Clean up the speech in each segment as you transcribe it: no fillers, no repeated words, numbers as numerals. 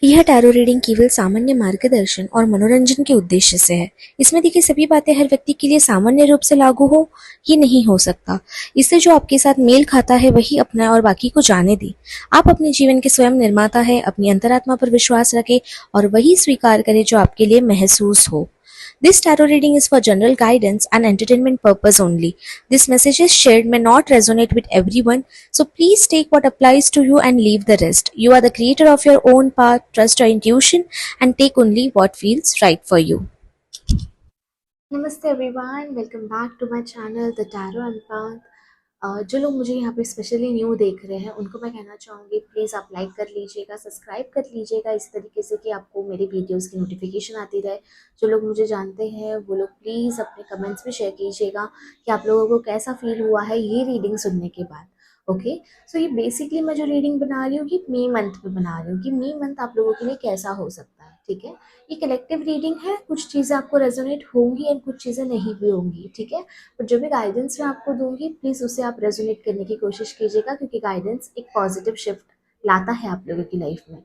यह tarot reading केवल सामान्य मार्गदर्शन और मनोरंजन के उद्देश्य से है। इसमें देखिए सभी बातें हर व्यक्ति के लिए सामान्य रूप से लागू हो, ये नहीं हो सकता। इससे जो आपके साथ मेल खाता है वही अपना और बाकी को जाने दे। आप अपने जीवन के स्वयं निर्माता है, अपनी अंतरात्मा पर विश्वास रखें और वही स्वीकार करें जो आपके लिए महसूस हो। This tarot reading is for general guidance and entertainment purpose only. This messages shared may not resonate with everyone, so please take what applies to you and leave the rest. You are the creator of your own path, trust your intuition, and take only what feels right for you. Namaste everyone, welcome back to my channel the tarot and path. जो लोग मुझे यहाँ पे specially new देख रहे हैं उनको मैं कहना चाहूँगी, प्लीज़ आप लाइक कर लीजिएगा, सब्सक्राइब कर लीजिएगा इस तरीके से कि आपको मेरी वीडियोस की नोटिफिकेशन आती रहे। जो लोग मुझे जानते हैं वो लोग प्लीज़ अपने कमेंट्स में शेयर कीजिएगा कि आप लोगों को कैसा फील हुआ है ये रीडिंग सुनने के बाद। ओके, सो ये बेसिकली मैं जो रीडिंग बना रही हूँ ये मई मंथ में बना रही हूँ कि मई मंथ आप लोगों के लिए कैसा हो सकता है। ठीक है, ये कलेक्टिव रीडिंग है, कुछ चीज़ें आपको रेजोनेट होंगी एंड कुछ चीज़ें नहीं भी होंगी। ठीक है, बट जो भी गाइडेंस मैं आपको दूंगी प्लीज़ उसे आप रेजोनेट करने की कोशिश कीजिएगा, क्योंकि गाइडेंस एक पॉजिटिव शिफ्ट लाता है आप लोगों की लाइफ में।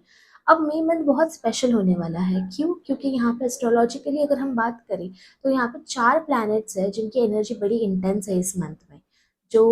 अब मई मंथ बहुत स्पेशल होने वाला है। क्यों? क्योंकि यहाँ पे एस्ट्रोलॉजिकली अगर हम बात करें तो यहाँ पे 4 प्लैनेट्स है जिनकी एनर्जी बड़ी इंटेंस है इस मंथ में। जो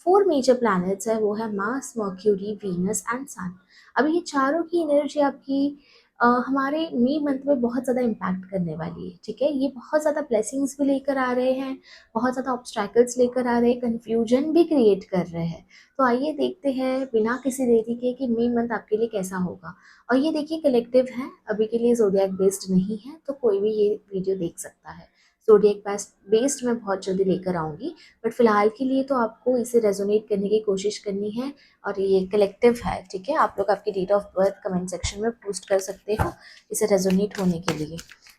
4 मेजर प्लैनेट्स है वो है मार्स, मर्क्यूरी, वीनस एंड सन। अभी ये चारों की एनर्जी आपकी हमारे मई मंथ में बहुत ज़्यादा इम्पैक्ट करने वाली है। ठीक है, ये बहुत ज़्यादा ब्लेसिंग्स भी लेकर आ रहे हैं, बहुत ज़्यादा ऑब्स्टैकल्स लेकर आ रहे हैं, कन्फ्यूजन भी क्रिएट कर रहे हैं। तो आइए देखते हैं बिना किसी देरी के कि मई मंथ आपके लिए कैसा होगा। और ये देखिए कलेक्टिव है, अभी के लिए ज़ोडिएक बेस्ड नहीं है, तो कोई भी ये वीडियो देख सकता है। ज़ोडिएक बेस्ड मैं बहुत जल्दी लेकर आऊँगी, बट फिलहाल के लिए तो आपको इसे रेजोनेट करने की कोशिश करनी है। और ये कलेक्टिव है। ठीक है, आप लोग आपकी date of birth comment section में पोस्ट कर सकते हो इसे रेजोनेट होने के लिए।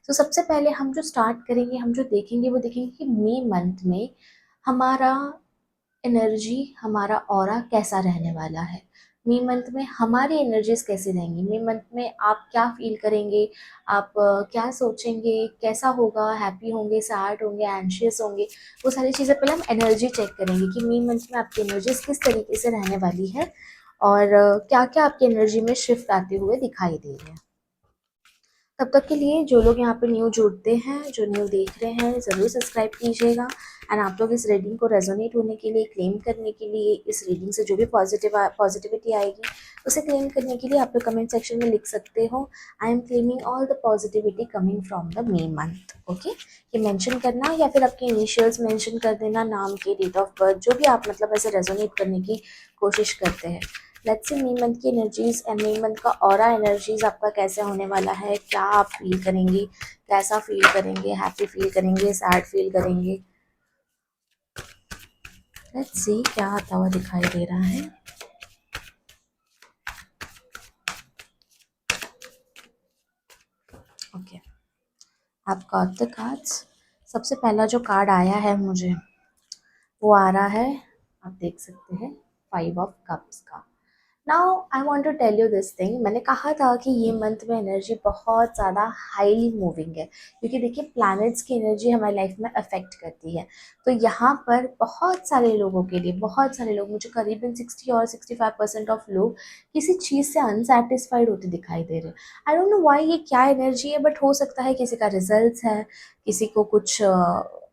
तो सबसे पहले हम जो स्टार्ट करेंगे, हम जो देखेंगे वो देखेंगे कि मई मंथ में हमारा एनर्जी, हमारा ऑरा कैसा रहने वाला है। मई मंथ में हमारी एनर्जीज कैसी रहेंगी, मई मंथ में आप क्या फील करेंगे, आप क्या सोचेंगे, कैसा होगा, हैप्पी होंगे, सैड होंगे, एंशियस होंगे। वो सारी चीज़ें पहले हम एनर्जी चेक करेंगे कि मई मंथ में आपकी एनर्जीज किस तरीके से रहने वाली है और क्या क्या आपकी एनर्जी में शिफ्ट आते हुए दिखाई दे रहे हैं। तब तक के लिए जो लोग यहाँ पे न्यू जुड़ते हैं, जो न्यू देख रहे हैं, ज़रूर सब्सक्राइब कीजिएगा। एंड आप लोग इस रीडिंग को रेजोनेट होने के लिए, क्लेम करने के लिए, इस रीडिंग से जो भी पॉजिटिविटी आएगी उसे क्लेम करने के लिए आप लोग कमेंट सेक्शन में लिख सकते हो, I am claiming all the positivity coming from the May month. Okay, ये मेंशन करना या फिर आपके इनिशियल्स मेंशन कर देना, नाम के, डेट ऑफ बर्थ, जो भी आप मतलब ऐसे रेजोनेट करने की कोशिश करते हैं। लेट्स सी मई मंथ की एनर्जीज एंड मई मंथ का ऑरा एनर्जीज आपका कैसे होने वाला है, क्या आप फील करेंगे, कैसा फील करेंगे, हैप्पी फील करेंगे, सैड फील करेंगे। लेट्स सी क्या आता हुआ दिखाई दे रहा है। ओके, आप गॉट द कार्ड्स। सबसे पहला जो कार्ड आया है मुझे वो आ रहा है, आप देख सकते हैं, 5 ऑफ कप्स का। Now I want to tell you this thing, मैंने कहा था कि ये मंथ में एनर्जी बहुत ज़्यादा हाईली मूविंग है, क्योंकि देखिए प्लैनेट्स की एनर्जी हमारी लाइफ में अफेक्ट करती है। तो यहाँ पर बहुत सारे लोगों के लिए, बहुत सारे लोग, मुझे करीबन 60 और 65% ऑफ लोग किसी चीज़ से अनसेटिस्फाइड होते दिखाई दे रहे हैं। आई डोंट नो वाई, ये क्या एनर्जी है, बट हो सकता है किसी का रिजल्ट है, किसी को कुछ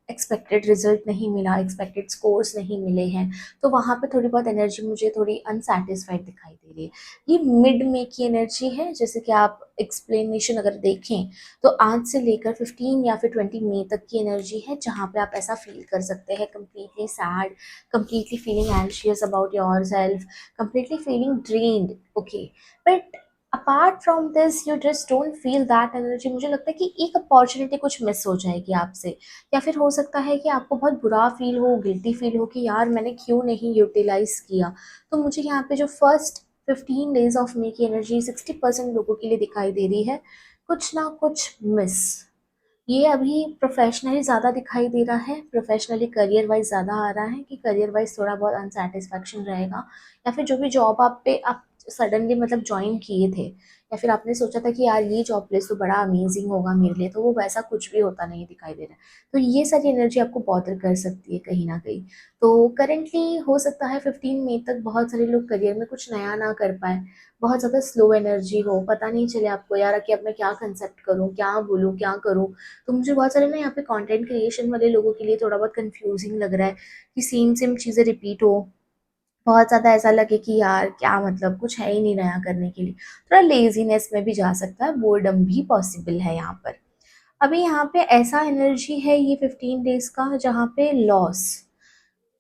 एक्सपेक्टेड रिजल्ट नहीं मिला, एक्सपेक्टेड स्कोर्स नहीं मिले हैं, तो वहाँ पे थोड़ी बहुत एनर्जी मुझे थोड़ी अनसेटिस्फाइड दिखाई दे रही है। ये मिड में की एनर्जी है, जैसे कि आप एक्सप्लेनेशन अगर देखें तो आज से लेकर 15 या फिर 20 मई तक की एनर्जी है, जहाँ पे आप ऐसा फील कर सकते हैं, completely sad, completely feeling anxious about your self, completely feeling drained. Okay, but apart from this you just don't feel that energy. मुझे लगता है कि एक अपॉर्चुनिटी कुछ मिस हो जाएगी आपसे, या फिर हो सकता है कि आपको बहुत बुरा फील हो, गिल्टी फील हो कि यार मैंने क्यों नहीं यूटिलाइज किया। तो मुझे यहाँ पे जो फर्स्ट 15 डेज ऑफ मे की एनर्जी 60% लोगों के लिए दिखाई दे रही है, कुछ ना कुछ मिस। ये अभी प्रोफेशनली ज़्यादा दिखाई दे रहा है, प्रोफेशनली करियर वाइज ज़्यादा आ रहा है कि करियर वाइज थोड़ा बहुत अनसेटिस्फैक्शन रहेगा, या फिर जो भी जॉब आप पे आप सडनली मतलब ज्वाइन किए थे, या फिर आपने सोचा था कि यार ये जॉब प्लेस तो बड़ा अमेजिंग होगा मेरे लिए, तो वो वैसा कुछ भी होता नहीं दिखाई दे रहा है। तो ये सारी एनर्जी आपको बॉदर कर सकती है कहीं ना कहीं। तो करेंटली हो सकता है 15 मई तक बहुत सारे लोग करियर में कुछ नया ना कर पाए, बहुत ज़्यादा स्लो एनर्जी हो, पता नहीं चले आपको यार कि अब मैं क्या कंसेप्ट करूँ, क्या बोलूँ, क्या करूँ। तो मुझे बहुत सारे ना यहाँ पे कंटेंट क्रिएशन वाले लोगों के लिए थोड़ा बहुत कंफ्यूजिंग लग रहा है कि सेम सेम चीज़ें रिपीट हो, बहुत ज़्यादा ऐसा लगे कि यार क्या मतलब कुछ है ही नहीं नया करने के लिए, थोड़ा लेजीनेस में भी जा सकता है, बोर्डम भी पॉसिबल है यहाँ पर। अभी यहाँ पे ऐसा एनर्जी है ये 15 डेज का जहाँ पे लॉस,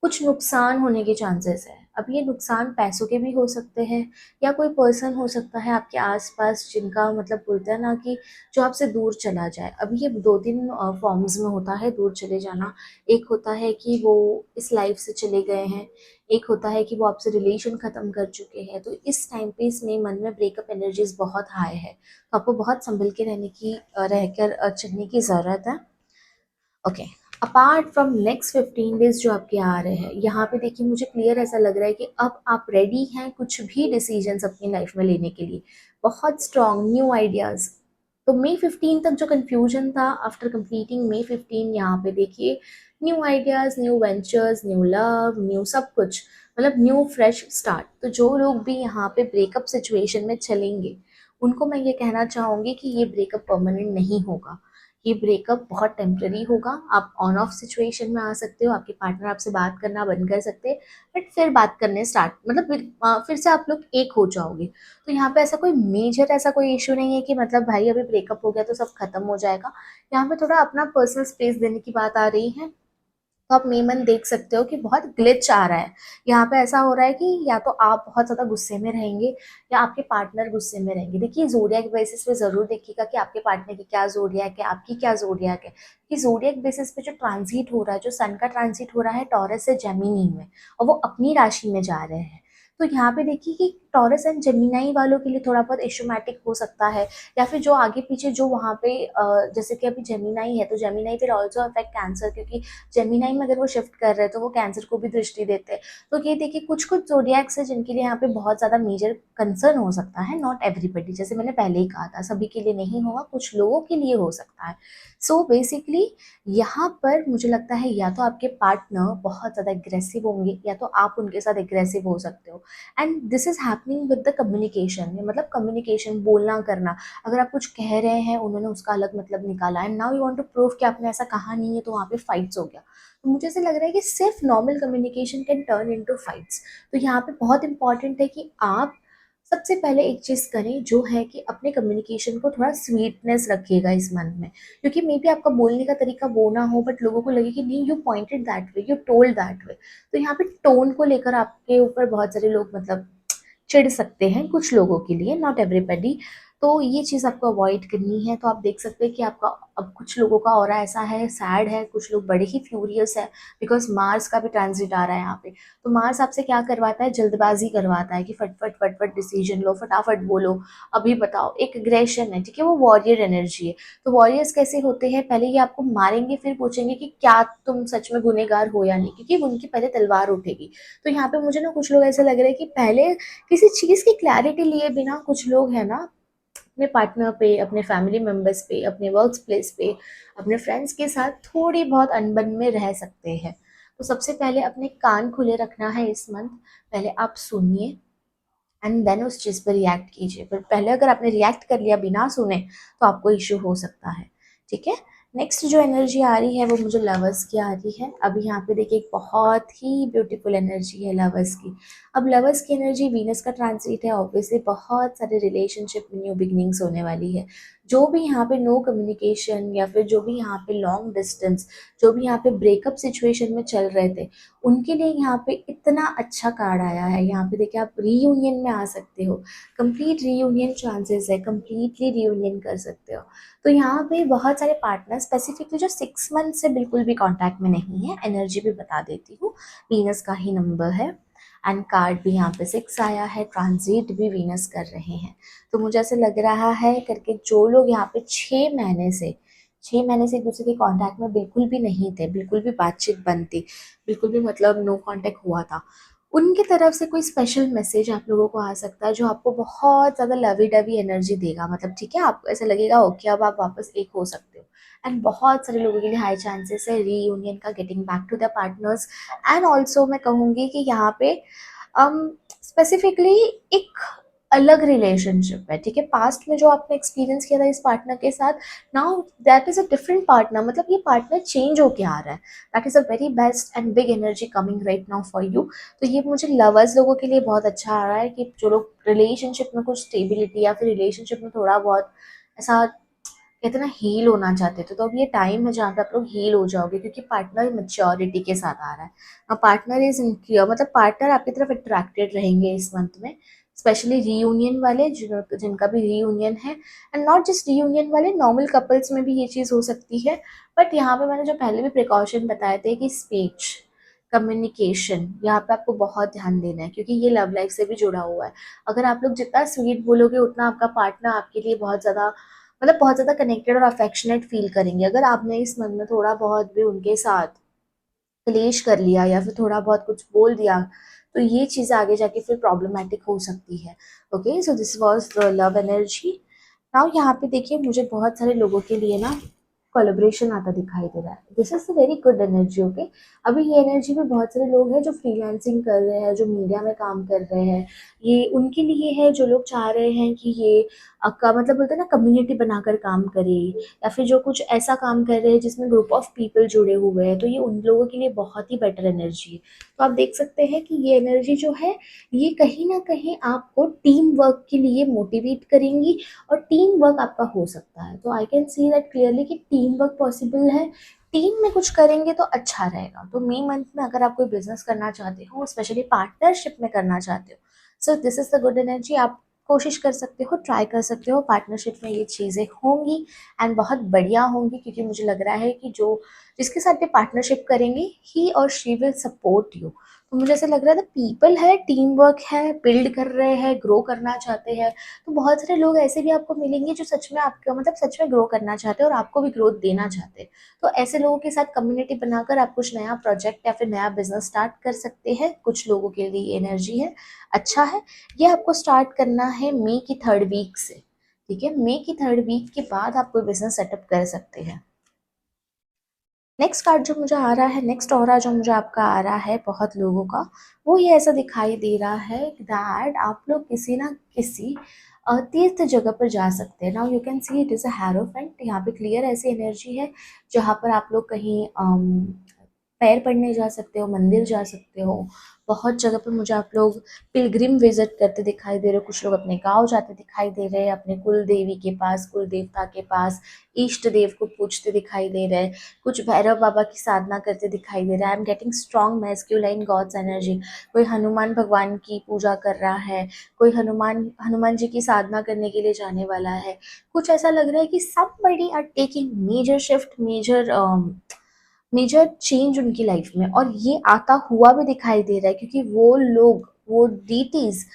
कुछ नुकसान होने के चांसेस है। अब ये नुकसान पैसों के भी हो सकते हैं, या कोई पर्सन हो सकता है आपके आसपास जिनका मतलब बोलते हैं ना कि जो आपसे दूर चला जाए। अभी ये दो तीन फॉर्म्स में होता है दूर चले जाना। एक होता है कि वो इस लाइफ से चले गए हैं, एक होता है कि वो आपसे रिलेशन ख़त्म कर चुके हैं। तो इस टाइम पे इसमें मन में ब्रेकअप एनर्जीज बहुत हाई है, तो आपको बहुत संभल के रहने की रहकर चलने की ज़रूरत है। Okay, apart from next 15 days जो आपके आ रहे हैं, यहाँ पे देखिए मुझे क्लियर ऐसा लग रहा है कि अब आप रेडी हैं कुछ भी डिसीजंस अपनी लाइफ में लेने के लिए, बहुत स्ट्रॉन्ग न्यू आइडियाज। तो May 15 तक जो कंफ्यूजन था, आफ्टर कंप्लीटिंग May 15 यहाँ पे देखिए new ideas, new ventures, new love, new सब कुछ, मतलब न्यू फ्रेश स्टार्ट। तो जो लोग भी यहाँ पे ब्रेकअप सिचुएशन में चलेंगे, उनको मैं ये कहना चाहूँगी कि ये ब्रेकअप परमानेंट नहीं होगा, ये ब्रेकअप बहुत टेम्पररी होगा। आप ऑन ऑफ सिचुएशन में आ सकते हो, आपके पार्टनर आपसे बात करना बंद कर सकते हैं, बट फिर बात करने स्टार्ट मतलब फिर से आप लोग एक हो जाओगे। तो यहाँ पे ऐसा कोई मेजर ऐसा कोई इशू नहीं है कि मतलब भाई अभी ब्रेकअप हो गया तो सब खत्म हो जाएगा। यहाँ पे थोड़ा अपना पर्सनल स्पेस देने की बात आ रही है। तो आप मेमन देख सकते हो कि बहुत ग्लिच आ रहा है। यहाँ पे ऐसा हो रहा है कि या तो आप बहुत ज़्यादा गुस्से में रहेंगे, या आपके पार्टनर गुस्से में रहेंगे। देखिए ज़ोडिएक बेसिस पे ज़रूर देखिएगा कि आपके पार्टनर की क्या ज़ोडिएक है, आपकी क्या ज़ोडिएक है। कि ज़ोडिएक बेसिस पे जो ट्रांजिट हो रहा है, जो सन का ट्रांजिट हो रहा है टॉरस से जेमिनी में, और वो अपनी राशि में जा रहे हैं। तो यहाँ पे देखिए कि टॉरस एंड जेमिनाई वालों के लिए थोड़ा बहुत इशूमैटिक हो सकता है, या फिर जो आगे पीछे जो वहाँ पे जैसे कि अभी जेमिनाई है, तो जेमिनाई फिर ऑल्सो अफेक्ट कैंसर, क्योंकि जेमिनाई में अगर वो शिफ्ट कर रहे हैं तो वो कैंसर को भी दृष्टि देते हैं। तो ये देखिए कुछ कुछ ज़ोडिएक्स है जिनके लिए यहाँ पे बहुत ज़्यादा मेजर कंसर्न हो सकता है, नॉट एवरीबडी, जैसे मैंने पहले ही कहा था सभी के लिए नहीं होगा, कुछ लोगों के लिए हो सकता है। सो बेसिकली यहाँ पर मुझे लगता है या तो आपके पार्टनर बहुत ज़्यादा एग्रेसिव होंगे, या तो आप उनके साथ एग्रेसिव हो सकते हो। And this is happening with the communication, मतलब कम्युनिकेशन, बोलना करना। अगर आप कुछ कह रहे हैं, उन्होंने उसका अलग मतलब निकाला, and now you want to prove कि आपने ऐसा कहा नहीं है, तो वहाँ पे फाइट्स हो गया। तो मुझे ऐसा लग रहा है कि सिर्फ normal communication can turn into fights. तो यहाँ पे बहुत इंपॉर्टेंट है कि आप सबसे पहले एक चीज़ करें, जो है कि अपने कम्युनिकेशन को थोड़ा स्वीटनेस रखिएगा इस मंथ में। क्योंकि मे बी आपका बोलने का तरीका वो ना हो, बट लोगों को लगे कि नहीं, you pointed that way, you told that way. तो यहाँ पे टोन को लेकर आपके ऊपर बहुत सारे लोग मतलब चिढ़ सकते हैं, कुछ लोगों के लिए, नॉट एवरीबडी। तो ये चीज़ आपको अवॉइड करनी है। तो आप देख सकते हैं कि आपका अब कुछ लोगों का ऑरा ऐसा है, सैड है, कुछ लोग बड़े ही फ्यूरियस है, बिकॉज मार्स का भी ट्रांजिट आ रहा है यहाँ पे। तो मार्स आपसे क्या करवाता है, जल्दबाजी करवाता है कि फटफट फटफट डिसीजन लो, फटाफट बोलो, अभी बताओ। एक एग्रेशन है, ठीक है, वो वॉरियर एनर्जी है। तो वॉरियर्स कैसे होते हैं, पहले ये आपको मारेंगे, फिर पूछेंगे कि क्या तुम सच में गुनहगार हो या नहीं, क्योंकि उनकी पहले तलवार उठेगी। तो यहाँ पे मुझे ना कुछ लोग ऐसे लग रहे हैं कि पहले किसी चीज़ की क्लैरिटी लिए बिना कुछ लोग हैं ना, अपने पार्टनर पे, अपने फैमिली मेम्बर्स पे, अपने वर्क प्लेस पे, अपने फ्रेंड्स के साथ थोड़ी बहुत अनबन में रह सकते हैं। तो सबसे पहले अपने कान खुले रखना है इस मंथ। पहले आप सुनिए एंड देन उस चीज़ पर रिएक्ट कीजिए। पर पहले अगर आपने रिएक्ट कर लिया बिना सुने, तो आपको इश्यू हो सकता है, ठीक है। नेक्स्ट जो एनर्जी आ रही है वो मुझे लवर्स की आ रही है। अभी यहाँ पे देखिए एक बहुत ही ब्यूटीफुल एनर्जी है लवर्स की। अब लवर्स की एनर्जी, वीनस का ट्रांजिट है, ऑब्वियसली बहुत सारे रिलेशनशिप में न्यू बिगनिंग्स होने वाली है। जो भी यहाँ पे नो कम्युनिकेशन, या फिर जो भी यहाँ पे लॉन्ग डिस्टेंस, जो भी यहाँ पे ब्रेकअप सिचुएशन में चल रहे थे, उनके लिए यहाँ पे इतना अच्छा कार्ड आया है। यहाँ पे देखिए आप रीयूनियन में आ सकते हो, कंप्लीट रीयूनियन चांसेस है, कंप्लीटली रीयूनियन कर सकते हो। तो यहाँ पे बहुत सारे पार्टनर स्पेसिफिकली जो 6 मंथ से बिल्कुल भी कांटेक्ट में नहीं है, एनर्जी भी बता देती हूँ, वीनस का ही नंबर है, एंड कार्ड भी यहाँ पे 6 आया है, ट्रांजिट भी वीनस कर रहे हैं। तो मुझे ऐसे लग रहा है करके जो लोग यहाँ पे 6 महीने से एक दूसरे के कांटेक्ट में बिल्कुल भी नहीं थे, बिल्कुल भी बातचीत बंद थी, बिल्कुल भी मतलब नो कांटेक्ट हुआ था, उनकी तरफ से कोई स्पेशल मैसेज आप लोगों को आ सकता है जो आपको बहुत ज़्यादा लवी डवी एनर्जी देगा, मतलब ठीक है, आपको ऐसा लगेगा ओके अब आप वापस एक हो सकते हो। एंड बहुत सारे लोगों के लिए हाई चांसेस है रीयूनियन का, getting back to the partners. And also मैं कहूँगी कि यहाँ पे स्पेसिफिकली एक अलग रिलेशनशिप है, ठीक है, पास्ट में जो आपने एक्सपीरियंस किया था इस पार्टनर के साथ, now that is a different partner, मतलब ये पार्टनर चेंज होके आ रहा है। That is a very best and big energy coming right now for you. तो ये मुझे लवर्स लोगों के लिए बहुत अच्छा आ रहा है कि जो लोग रिलेशनशिप में कुछ स्टेबिलिटी या फिर रिलेशनशिप में थोड़ा बहुत ऐसा कहते हैं ना हील होना चाहते थे, तो अब ये टाइम है जहाँ पे आप लोग हील हो जाओगे, क्योंकि पार्टनर मेच्योरिटी के साथ आ रहा है। पार्टनर इज इनक्लियर, मतलब पार्टनर आपकी तरफ अट्रैक्टेड रहेंगे इस मंथ में, स्पेशली रीयूनियन वाले जिनका भी रीयूनियन है। एंड नॉट जस्ट रीयूनियन वाले, नॉर्मल कपल्स में भी ये चीज़ हो सकती है। बट यहाँ पे मैंने जो पहले भी प्रिकॉशन बताए थे कि स्पीच, कम्युनिकेशन, यहाँ पे आपको बहुत ध्यान देना है, क्योंकि ये लव लाइफ से भी जुड़ा हुआ है। अगर आप लोग जितना स्वीट बोलोगे उतना आपका पार्टनर आपके लिए बहुत ज़्यादा, मतलब बहुत ज़्यादा कनेक्टेड और अफेक्शनेट फील करेंगे। अगर आपने इस मन में थोड़ा बहुत भी उनके साथ क्लेश कर लिया या फिर थोड़ा बहुत कुछ बोल दिया, तो ये चीज़ें आगे जाके फिर प्रॉब्लमेटिक हो सकती है। Okay, so this was the love energy. Now यहाँ पे देखिए मुझे बहुत सारे लोगों के लिए ना कोलैबोरेशन आता दिखाई दे रहा है। This is a very good energy. Okay, अभी ये एनर्जी में बहुत सारे लोग हैं जो फ्रीलांसिंग कर रहे हैं, जो मीडिया में काम कर रहे हैं, ये उनके लिए है। जो लोग चाह रहे हैं कि ये का मतलब बोलते हैं ना कम्युनिटी बनाकर काम करे, या फिर जो कुछ ऐसा काम कर रहे हैं जिसमें ग्रुप ऑफ पीपल जुड़े हुए हैं, तो ये उन लोगों के लिए बहुत ही बेटर एनर्जी है। तो आप देख सकते हैं कि ये एनर्जी जो है ये कहीं ना कहीं आपको टीम वर्क के लिए मोटिवेट करेंगी, और टीम वर्क आपका हो सकता है। तो I can see that clearly कि टीम वर्क पॉसिबल है, टीम में कुछ करेंगे तो अच्छा रहेगा। तो मई मंथ में अगर आप कोई बिजनेस करना चाहते हो, स्पेशली पार्टनरशिप में करना चाहते हो, so this is the good energy. आप कोशिश कर सकते हो, ट्राई कर सकते हो, पार्टनरशिप में ये चीज़ें होंगी एंड बहुत बढ़िया होंगी, क्योंकि मुझे लग रहा है कि जो जिसके साथ भी पार्टनरशिप करेंगे ही और शी विल सपोर्ट यू। तो मुझे ऐसा लग रहा है पीपल है, टीम वर्क है, बिल्ड कर रहे हैं, ग्रो करना चाहते हैं। तो बहुत सारे लोग ऐसे भी आपको मिलेंगे जो सच में आपका मतलब सच में ग्रो करना चाहते हैं और आपको भी ग्रोथ देना चाहते हैं। तो ऐसे लोगों के साथ कम्युनिटी बनाकर आप कुछ नया प्रोजेक्ट या फिर नया बिजनेस स्टार्ट कर सकते हैं। कुछ लोगों के लिए एनर्जी है, अच्छा है। ये आपको स्टार्ट करना है मई की 3rd वीक से, ठीक है, मई की 3rd वीक के बाद आप कोई बिजनेस सेटअप कर सकते हैं। नेक्स्ट कार्ड जो मुझे आ रहा है, नेक्स्ट ऑरा जो मुझे आपका आ रहा है बहुत लोगों का, वो ये ऐसा दिखाई दे रहा है दैट आप लोग किसी ना किसी तीर्थ जगह पर जा सकते हैं। Now you can see it is a hierophant. यहाँ पे क्लियर ऐसी एनर्जी है जहाँ पर आप लोग कहीं पैर पड़ने जा सकते हो, मंदिर जा सकते हो। बहुत जगह पर मुझे आप लोग पिलग्रिम विजिट करते दिखाई दे रहे हो। कुछ लोग अपने गांव जाते दिखाई दे रहे हैं, अपने कुल देवी के पास, कुल देवता के पास, इष्ट देव को पूजते दिखाई दे रहे हैं। कुछ भैरव बाबा की साधना करते दिखाई दे रहा है। I am getting strong masculine gods energy. कोई हनुमान भगवान की पूजा कर रहा है, कोई हनुमान जी की साधना करने के लिए जाने वाला है। कुछ ऐसा लग रहा है कि somebody are taking major shift, major change उनकी लाइफ में, और ये आता हुआ भी दिखाई दे रहा है, क्योंकि वो लोग, वो डीटीज,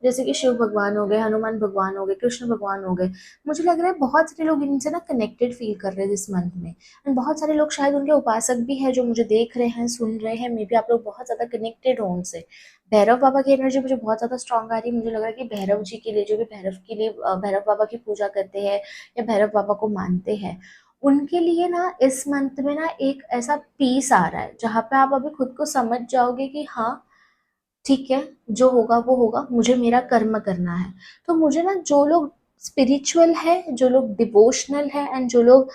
जैसे कि शिव भगवान हो गए, हनुमान भगवान हो गए, कृष्ण भगवान हो गए, मुझे लग रहा है बहुत सारे लोग इनसे ना कनेक्टेड फील कर रहे हैं इस मंथ में। एंड बहुत सारे लोग शायद उनके उपासक भी हैं जो मुझे देख रहे हैं, सुन रहे हैं। मे बी आप लोग बहुत ज़्यादा कनेक्टेड हो उनसे। भैरव बाबा की एनर्जी मुझे बहुत ज़्यादा स्ट्रांग आ रही है। मुझे लग रहा है कि भैरव जी के लिए, जो भी भैरव के लिए भैरव बाबा की पूजा करते हैं या भैरव बाबा को मानते हैं, उनके लिए ना इस मंथ में ना एक ऐसा पीस आ रहा है जहाँ पे आप अभी खुद को समझ जाओगे कि हाँ ठीक है, जो होगा वो होगा, मुझे मेरा कर्म करना है। तो मुझे ना जो लोग स्पिरिचुअल है, जो लोग डिवोशनल है, एंड जो लोग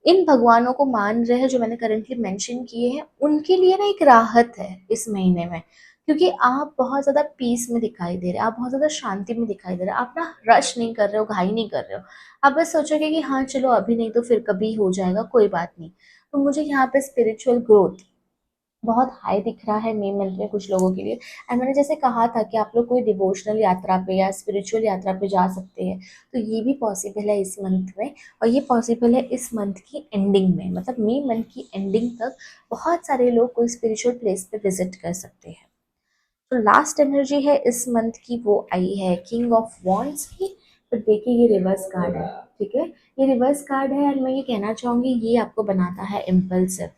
इन भगवानों को मान रहे हैं जो मैंने करंटली मेंशन किए हैं, उनके लिए ना एक राहत है इस महीने में। क्योंकि आप बहुत ज़्यादा पीस में दिखाई दे रहे हैं, आप बहुत ज़्यादा शांति में दिखाई दे रहे हैं। आप ना रश नहीं कर रहे हो, घाई नहीं कर रहे हो। आप बस सोचोगे कि हाँ चलो अभी नहीं तो फिर कभी हो जाएगा, कोई बात नहीं। तो मुझे यहाँ पे स्पिरिचुअल ग्रोथ बहुत हाई दिख रहा है मई मंथ में कुछ लोगों के लिए। एंड मैंने जैसे कहा था कि आप लोग कोई डिवोशनल यात्रा पे या स्पिरिचुअल यात्रा पे जा सकते हैं, तो ये भी पॉसिबल है इस मंथ में। और ये पॉसिबल है इस मंथ की एंडिंग में, मतलब मई मंथ की एंडिंग तक बहुत सारे लोग कोई स्पिरिचुअल प्लेस पे विजिट कर सकते हैं। तो लास्ट एनर्जी है इस मंथ की, वो आई है किंग ऑफ वॉन्ड्स की। तो देखिए ये रिवर्स कार्ड है, ठीक है, ये रिवर्स कार्ड है। और मैं ये कहना चाहूँगी ये आपको बनाता है इम्पल्सिव,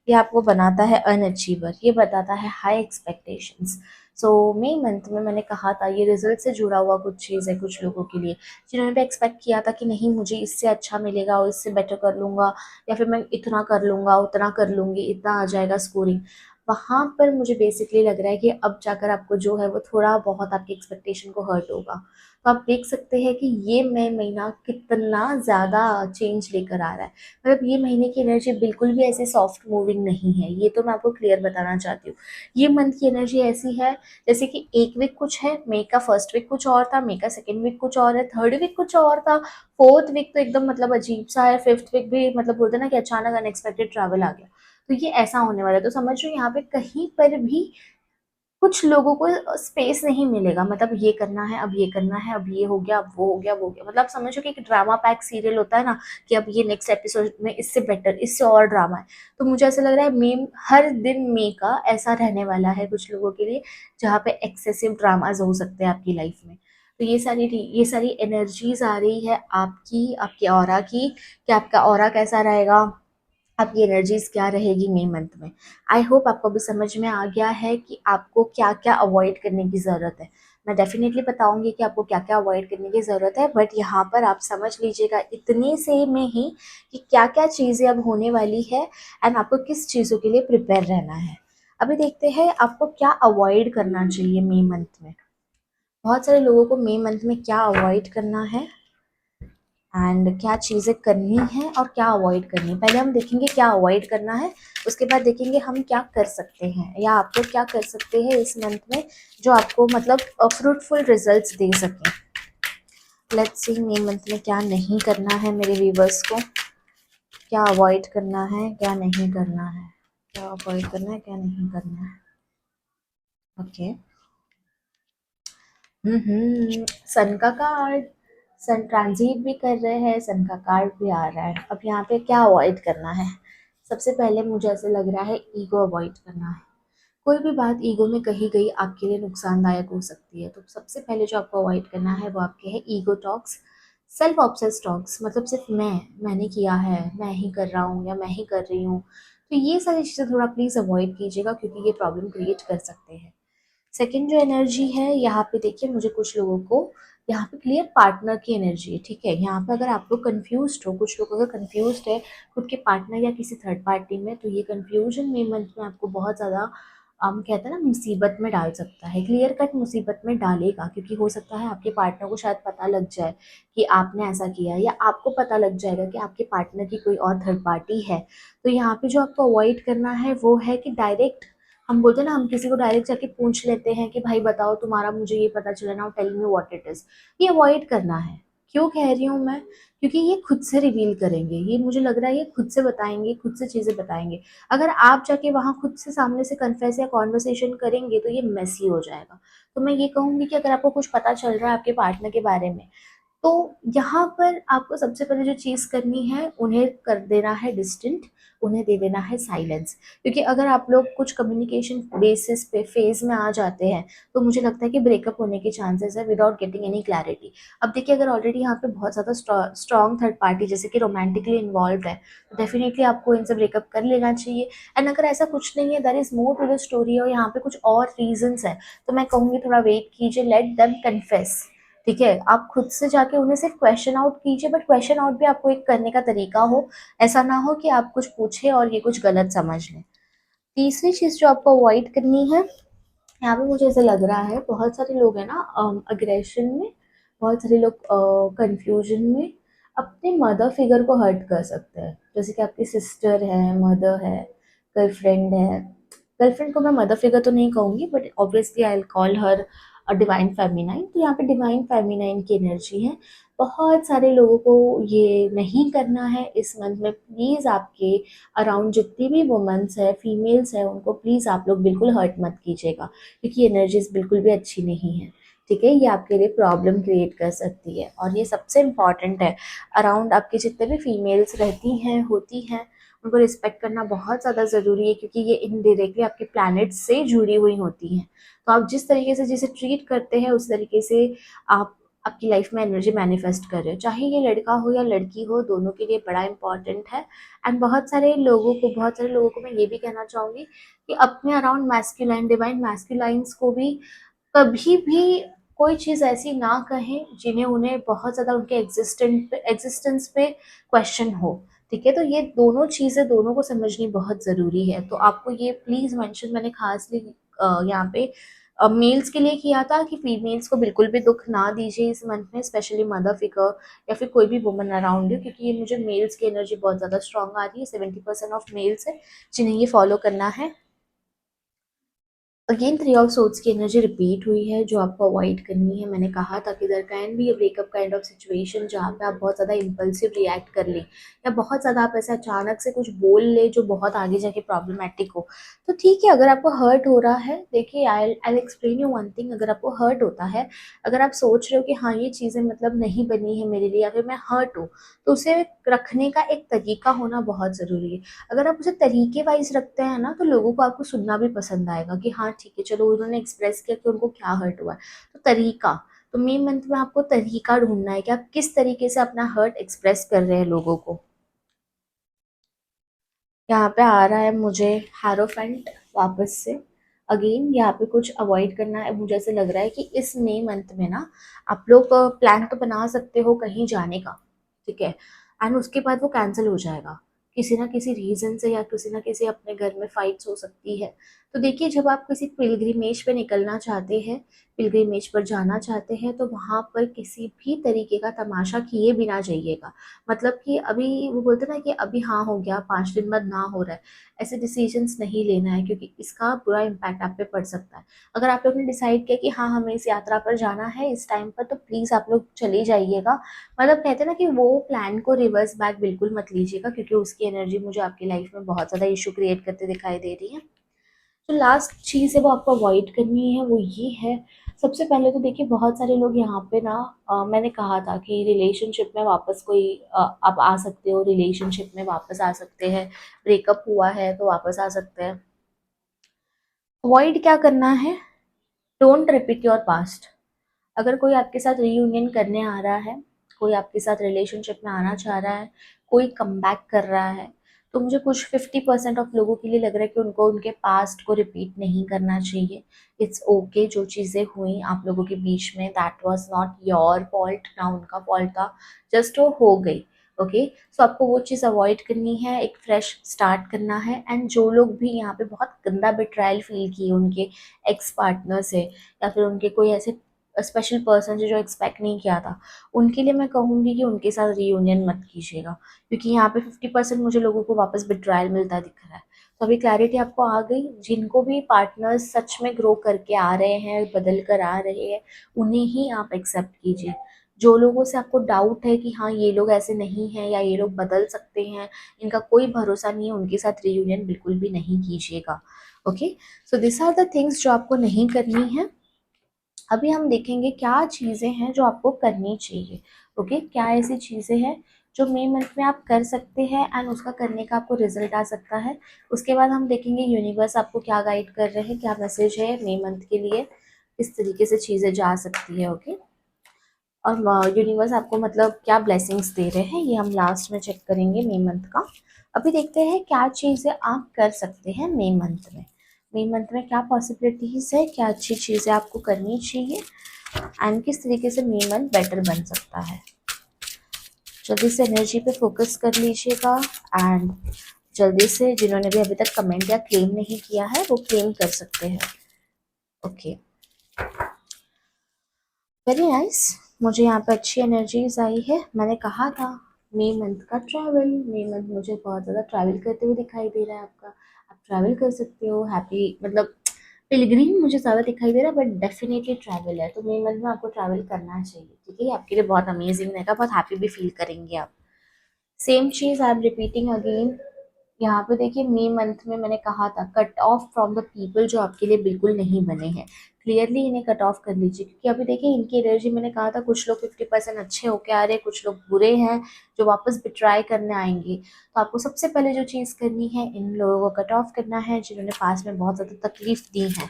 ये आपको बनाता है अनअचीवर, ये बताता है हाई एक्सपेक्टेशंस। सो मई मंथ में मैंने कहा था ये रिजल्ट से जुड़ा हुआ कुछ चीज़ है कुछ लोगों के लिए, जिन्होंने भी एक्सपेक्ट किया था कि नहीं मुझे इससे अच्छा मिलेगा और इससे बेटर कर लूँगा, या फिर मैं इतना कर लूँगा उतना कर लूँगी, इतना आ जाएगा स्कोरिंग। वहाँ पर मुझे बेसिकली लग रहा है कि अब जाकर आपको जो है वो थोड़ा बहुत आपकी एक्सपेक्टेशन को हर्ट होगा। तो आप देख सकते हैं कि ये मई महीना कितना ज़्यादा चेंज लेकर आ रहा है। मतलब ये महीने की एनर्जी बिल्कुल भी ऐसे सॉफ्ट मूविंग नहीं है, ये तो मैं आपको क्लियर बताना चाहती हूँ। ये मंथ की एनर्जी ऐसी है जैसे कि एक वीक कुछ है, मई का फर्स्ट वीक कुछ और था, मई का सेकंड वीक कुछ और है, थर्ड वीक कुछ और था, फोर्थ वीक तो एकदम मतलब अजीब सा है, फिफ्थ वीक भी मतलब बोलते हैं ना कि अचानक अनएक्सपेक्टेड ट्रैवल आ गया। तो ये ऐसा होने वाला है, तो समझ लो यहाँ पे कहीं पर भी कुछ लोगों को स्पेस नहीं मिलेगा। मतलब ये करना है, अब ये करना है, अब ये हो गया, अब वो हो गया, वो हो गया। मतलब आप समझो कि एक ड्रामा पैक सीरियल होता है ना, कि अब ये नेक्स्ट एपिसोड में इससे बेटर, इससे और ड्रामा है। तो मुझे ऐसा लग रहा है मे हर दिन मे का ऐसा रहने वाला है कुछ लोगों के लिए, जहाँ पे एक्सेसिव ड्रामाज हो सकते हैं आपकी लाइफ में। तो ये सारी एनर्जीज आ रही है आपकी, आपके ऑरा की, कि आपका ऑरा कैसा रहेगा, आपकी एनर्जीज क्या रहेगी मई मंथ में। आई होप आपको भी समझ में आ गया है कि आपको क्या क्या अवॉइड करने की ज़रूरत है। मैं डेफिनेटली बताऊंगी कि आपको क्या क्या अवॉइड करने की ज़रूरत है, बट यहाँ पर आप समझ लीजिएगा इतने से में ही कि क्या क्या चीज़ें अब होने वाली है, एंड आपको किस चीज़ों के लिए प्रिपेयर रहना है। अभी देखते हैं आपको क्या अवॉइड करना चाहिए मई मंथ में। बहुत सारे लोगों को मई मंथ में क्या अवॉइड करना है एंड क्या चीज़ें करनी है और क्या अवॉइड करनी है। पहले हम देखेंगे क्या अवॉइड करना है, उसके बाद देखेंगे हम क्या कर सकते हैं या आप लोग क्या कर सकते हैं इस मंथ में, जो आपको मतलब फ्रूटफुल रिजल्ट्स दे सकें। लेट्स सी मई मंथ में क्या नहीं करना है मेरे व्यूवर्स को, क्या अवॉइड करना है, क्या नहीं करना है, क्या अवॉइड करना है, क्या नहीं करना है। ओके। सन का कार्ड, सन ट्रांजिट भी कर रहे हैं, सन का कार्ड भी आ रहा है। अब यहाँ पे क्या अवॉइड करना है, सबसे पहले मुझे ऐसे लग रहा है ईगो अवॉइड करना है। कोई भी बात ईगो में कही गई आपके लिए नुकसानदायक हो सकती है, तो सबसे पहले जो आपको अवॉइड करना है वो आपके है ego talks, self obsess talks. मतलब सिर्फ मैंने किया है, मैं ही कर रहा हूँ या मैं ही कर रही हूँ। तो ये सारी चीज़ें थोड़ा प्लीज़ अवॉइड कीजिएगा, क्योंकि ये प्रॉब्लम क्रिएट कर सकते हैं। सेकंड जो एनर्जी है यहाँ पे देखिए, मुझे कुछ लोगों को यहाँ पे क्लियर पार्टनर की एनर्जी है। ठीक है, यहाँ पे अगर आप लोग कंफ्यूज हो, कुछ लोग अगर कंफ्यूज है खुद के पार्टनर या किसी थर्ड पार्टी में, तो ये कंफ्यूजन मई मंथ में आपको बहुत ज़्यादा हम कहते हैं ना मुसीबत में डाल सकता है, क्लियर कट मुसीबत में डालेगा। क्योंकि हो सकता है आपके पार्टनर को शायद पता लग जाए कि आपने ऐसा किया, या आपको पता लग जाएगा कि आपके पार्टनर की कोई और थर्ड पार्टी है। तो यहाँ पे जो आपको अवॉइड करना है वो है कि डायरेक्ट, हम बोलते हैं ना, हम किसी को डायरेक्ट जाके पूछ लेते हैं कि भाई बताओ तुम्हारा, मुझे ये पता चला ना, tell me what it is. ये अवॉइड करना है। क्यों कह रही हूँ मैं, क्योंकि ये खुद से रिवील करेंगे, ये मुझे लग रहा है ये खुद से बताएंगे, खुद से चीजें बताएंगे। अगर आप जाके वहां खुद से सामने से कन्फेस या कॉन्वर्सेशन करेंगे तो ये मेसी हो जाएगा। तो मैं ये कहूंगी कि अगर आपको कुछ पता चल रहा है आपके पार्टनर के बारे में, तो यहाँ पर आपको सबसे पहले जो चीज़ करनी है, उन्हें कर देना है डिस्टेंट, उन्हें दे देना है साइलेंस। क्योंकि अगर आप लोग कुछ कम्युनिकेशन बेसिस पे फेज में आ जाते हैं, तो मुझे लगता है कि ब्रेकअप होने के चांसेस है विदाउट गेटिंग एनी क्लैरिटी। अब देखिए, अगर ऑलरेडी यहाँ पे बहुत ज़्यादा स्ट्रॉन्ग थर्ड पार्टी जैसे कि रोमांटिकली इन्वॉल्व है, तो डेफिनेटली आपको इनसे ब्रेकअप कर लेना चाहिए। एंड अगर ऐसा कुछ नहीं है, there is more to the story, और यहाँ पे कुछ और रीजंस है, तो मैं कहूँगी थोड़ा वेट कीजिए, लेट देम कन्फेस। ठीक है, आप खुद से जाके उन्हें सिर्फ क्वेश्चन आउट कीजिए, बट क्वेश्चन आउट भी आपको एक करने का तरीका हो। ऐसा ना हो कि आप कुछ पूछे और ये कुछ गलत समझ लें। तीसरी चीज जो आपको अवॉइड करनी है, यहाँ पे मुझे ऐसा लग रहा है बहुत सारे लोग हैं ना अग्रेशन में, बहुत सारे लोग कंफ्यूजन में अपने मदर फिगर को हर्ट कर सकते हैं। जैसे कि आपकी सिस्टर है, मदर है, गर्लफ्रेंड है। गर्लफ्रेंड को मैं मदर फिगर तो नहीं कहूंगी, but obviously I will call her a divine feminine. तो यहाँ पे डिवाइन फेमिनाइन की एनर्जी है। बहुत सारे लोगों को ये नहीं करना है इस मंथ में। प्लीज़ आपके अराउंड जितनी भी वुमेन्स है, फीमेल्स है, उनको प्लीज़ आप लोग बिल्कुल हर्ट मत कीजिएगा, क्योंकि एनर्जीज बिल्कुल भी अच्छी नहीं है। ठीक है, ये आपके लिए प्रॉब्लम क्रिएट कर सकती है। और ये सबसे इम्पॉर्टेंट है, अराउंड आपके जितने भी फीमेल्स रहती हैं, होती हैं, उनको रिस्पेक्ट करना बहुत ज़्यादा ज़रूरी है, क्योंकि ये इनडायरेक्टली आपके प्लैनेट से जुड़ी हुई होती हैं। तो आप जिस तरीके से जिसे ट्रीट करते हैं उस तरीके से आप आपकी लाइफ में एनर्जी मैनिफेस्ट कर रहे हो, चाहे ये लड़का हो या लड़की हो, दोनों के लिए बड़ा इंपॉर्टेंट है। एंड बहुत सारे लोगों को मैं ये भी कहना चाहूंगी कि अपने अराउंड मैस्कुलाइन डिवाइन मैस्कुलाइंस को भी कभी भी कोई चीज़ ऐसी ना कहें जिन्हें उन्हें बहुत ज़्यादा उनके एग्जिस्टेंस पे क्वेश्चन हो। ठीक है, तो ये दोनों चीज़ें दोनों को समझनी बहुत ज़रूरी है। तो आपको ये प्लीज़ मेंशन मैंने खासली यहाँ पे मेल्स के लिए किया था कि फीमेल्स को बिल्कुल भी दुख ना दीजिए इस मंथ में, स्पेशली मदर फिगर या फिर कोई भी वुमन अराउंड यू, क्योंकि ये मुझे मेल्स की एनर्जी बहुत ज़्यादा स्ट्रांग आ रही है। 70% ऑफ मेल्स है जिन्हें ये फॉलो करना है। अगेन थ्री ऑफ सोर्ड्स की एनर्जी रिपीट हुई है जो आपको अवॉइड करनी है। मैंने कहा था कि there can be a breakup kind of situation जहाँ पे आप बहुत ज़्यादा इम्पल्सिव रिएक्ट कर लें या बहुत ज़्यादा आप ऐसे अचानक से कुछ बोल ले जो बहुत आगे जाके प्रॉब्लमेटिक हो। तो ठीक है, अगर आपको हर्ट हो रहा है, देखिए I explain you one thing. अगर आपको हर्ट होता है, अगर आप सोच रहे हो कि हाँ ये चीज़ें मतलब नहीं बनी है मेरे लिए या फिर मैं हर्ट हूँ, तो उसे रखने का एक तरीका होना बहुत ज़रूरी है। अगर आप उसे तरीके वाइज रखते हैं ना, तो लोगों को आपको सुनना भी पसंद आएगा कि हाँ ठीक है, चलो उन्होंने एक्सप्रेस किया कि उनको क्या हर्ट हुआ है। तो तरीका, तो मई मंथ में आपको तरीका ढूंढना है कि आप किस तरीके से अपना हर्ट एक्सप्रेस कर रहे हैं लोगों को। यहाँ पे आ रहा है मुझे हैरोफेंट वापस से। अगेन यहाँ पे कुछ अवॉइड करना है। मुझे ऐसे लग रहा है कि इस मई मंथ में ना आप लोग प्लान तो बना सकते हो कहीं जाने का, ठीक है, एंड उसके बाद वो कैंसिल हो जाएगा किसी ना किसी रीजन से, या किसी ना किसी अपने घर में फाइट्स हो सकती है। तो देखिए, जब आप किसी पिलग्रिमेज पे निकलना चाहते हैं, पिलग्रिमेज पर जाना चाहते हैं, तो वहां पर किसी भी तरीके का तमाशा किए बिना जाइएगा। मतलब कि अभी वो बोलते हैं ना कि अभी हाँ हो गया 5 दिन बाद ना हो रहा है, ऐसे डिसीजंस नहीं लेना है, क्योंकि इसका बुरा इम्पैक्ट आप पे पड़ सकता है। अगर आप लोग ने डिसाइड किया कि हाँ हमें इस यात्रा पर जाना है इस टाइम पर, तो प्लीज़ आप लोग चले जाइएगा। मतलब कहते हैं ना कि वो प्लान को रिवर्स बैक बिल्कुल मत लीजिएगा, क्योंकि उसकी एनर्जी मुझे आपकी लाइफ में बहुत ज़्यादा इशू क्रिएट करते दिखाई दे रही है। तो लास्ट चीज़ है वो आपको अवॉइड करनी है, वो ये है। सबसे पहले तो देखिए, बहुत सारे लोग यहाँ पे ना मैंने कहा था कि रिलेशनशिप में वापस कोई आप आ सकते हो, रिलेशनशिप में वापस आ सकते हैं, ब्रेकअप हुआ है तो वापस आ सकते हैं। अवॉइड क्या करना है, डोंट रिपीट योर पास्ट। अगर कोई आपके साथ रीयूनियन करने आ रहा है, कोई आपके साथ रिलेशनशिप में आना चाह रहा है, कोई कमबैक कर रहा है, तो मुझे कुछ 50% ऑफ लोगों के लिए लग रहा है कि उनको उनके पास्ट को रिपीट नहीं करना चाहिए। इट्स ओके, जो चीज़ें हुई आप लोगों के बीच में, that was not your fault, ना उनका फॉल्ट था, जस्ट वो हो गई। ओके, सो आपको वो चीज़ अवॉइड करनी है, एक फ्रेश स्टार्ट करना है। एंड जो लोग भी यहाँ पे बहुत गंदा बिट्रायल फील किए उनके एक्स पार्टनर से, या फिर उनके कोई ऐसे स्पेशल पर्सन से जो एक्सपेक्ट नहीं किया था, उनके लिए मैं कहूँगी कि उनके साथ रीयूनियन मत कीजिएगा, क्योंकि यहाँ पे 50% मुझे लोगों को वापस विड्रायल मिलता दिख रहा है। तो अभी क्लैरिटी आपको आ गई। जिनको भी पार्टनर्स सच में ग्रो करके आ रहे हैं, बदल कर आ रहे हैं, उन्हें ही आप एक्सेप्ट कीजिए। जो लोगों से आपको डाउट है कि हाँ ये लोग ऐसे नहीं हैं या ये लोग बदल सकते हैं, इनका कोई भरोसा नहीं है, उनके साथ रीयूनियन बिल्कुल भी नहीं कीजिएगा। Okay, so this are the things जो आपको नहीं करनी है। अभी हम देखेंगे क्या चीज़ें हैं जो आपको करनी चाहिए। ओके, क्या ऐसी चीज़ें हैं जो मई मंथ में आप कर सकते हैं एंड उसका करने का आपको रिजल्ट आ सकता है। उसके बाद हम देखेंगे यूनिवर्स आपको क्या गाइड कर रहे हैं, क्या मैसेज है मई मंथ के लिए, इस तरीके से चीज़ें जा सकती है। ओके, और यूनिवर्स आपको मतलब क्या ब्लेसिंग्स दे रहे हैं, ये हम लास्ट में चेक करेंगे मई मंथ का। अभी देखते हैं क्या चीज़ें आप कर सकते हैं मई मंथ में। मई मंथ में क्या पॉसिबिलिटीज़ है, क्या अच्छी चीज़ें आपको करनी चाहिए, एंड किस तरीके से मई मंथ बेटर बन सकता है। जल्दी से एनर्जी पे फोकस कर लीजिएगा, एंड जल्दी से जिन्होंने भी अभी तक कमेंट या क्लेम नहीं किया है वो क्लेम कर सकते हैं। Okay, very nice. मुझे यहाँ पे अच्छी एनर्जीज आई है। मैंने कहा था मई मंथ का ट्रैवल, मई मंथ मुझे बहुत ज़्यादा ट्रैवल करते हुए दिखाई दे रहा है आपका। आप ट्रैवल कर सकते हो, हैप्पी मतलब पिलग्रिम मुझे ज़्यादा दिखाई दे रहा है, बट डेफिनेटली ट्रैवल है, तो मई मंथ में आपको ट्रैवल करना चाहिए। ठीक है, ये आपके लिए बहुत अमेजिंग रहेगा, बहुत हैप्पी भी फील करेंगे आप। Same cheese I am repeating again. यहाँ पे देखिए, मई मंथ में मैंने कहा था cut off from the people जो आपके लिए बिल्कुल नहीं बने हैं। क्लियरली इन्हें कट ऑफ कर लीजिए, क्योंकि अभी देखिए इनकी एनर्जी, मैंने कहा था कुछ लोग 50% अच्छे होके आ रहे हैं, कुछ लोग बुरे हैं जो वापस बिट्राई करने आएंगे। तो आपको सबसे पहले जो चीज़ करनी है, इन लोगों को कट ऑफ करना है जिन्होंने पास में बहुत ज़्यादा तकलीफ दी है।